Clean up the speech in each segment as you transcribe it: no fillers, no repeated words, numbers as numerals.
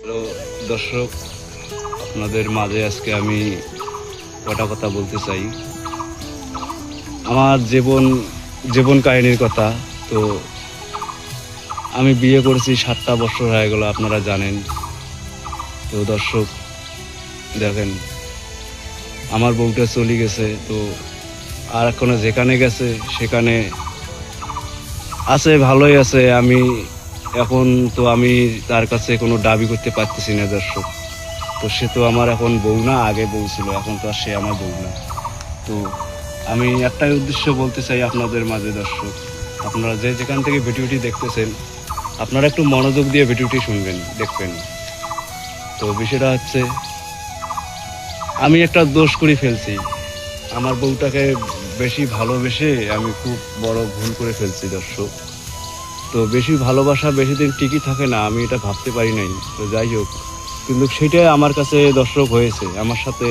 Hello দর্শক, আপনাদের মাঝে আজকে আমি কটা কথা বলতে চাই। আমার জীবন কাহিনীর কথা। তো আমি বিয়ে করেছি 7টা বছর হয়ে গেল, আপনারা জানেন। তো দর্শক দেখেন, আমার বউটা চলে গেছে। তো আর এখনো যেখানে গেছে সেখানে আছে, ভালোই আছে। এখন আমি তার কাছে কোনো দাবি করতে পারতেছি না দর্শক। তো সে তো আমার এখন বউ না, আগে বউ ছিল, এখন তো আর সে আমার বউ না। তো আমি একটাই উদ্দেশ্য বলতে চাই আপনাদের মাঝে দর্শক, আপনারা যে যেখান থেকে ভিডিওটি দেখতেছেন, আপনারা একটু মনোযোগ দিয়ে ভিডিওটি শুনবেন, দেখবেন। তো বিষয়টা হচ্ছে, আমি একটা দোষ করে ফেলছি। আমার বউটাকে বেশি ভালোবেসে আমি খুব বড় ভুল করে ফেলছি দর্শক। তো বেশি ভালোবাসা বেশি দিন টিকে থাকে না, আমি এটা ভাবতে পারি নাই। তো যাই হোক, কিন্তু সেটাই আমার কাছে দর্শক হয়েছে, আমার সাথে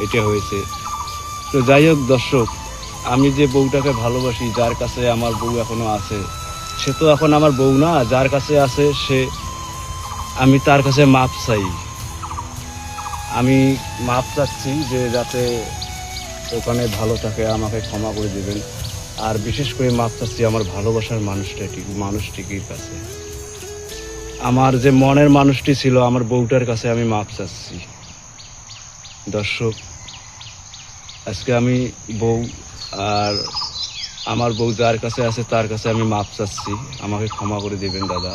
এটা হয়েছে। তো যাই হোক দর্শক, আমি যে বউটাকে ভালোবাসি, যার কাছে আমার বউ এখনো আছে, সে তো এখন আমার বউ না। যার কাছে আছে আমি তার কাছে মাপ চাই। আমি মাপ চাচ্ছি যে যাতে ওখানে ভালো থাকে, আমাকে ক্ষমা করে দেবেন। আর বিশেষ করে মাপ চাচ্ছি আমার ভালোবাসার মানুষটির কাছে। আমার যে মনের মানুষটি ছিল, আমার বউটার কাছে আমি মাপ চাচ্ছি দর্শক। আজকে আমি বউ আর আমার বউ যার কাছে আছে তার কাছে আমি মাপ চাচ্ছি, আমাকে ক্ষমা করে দেবেন দাদা।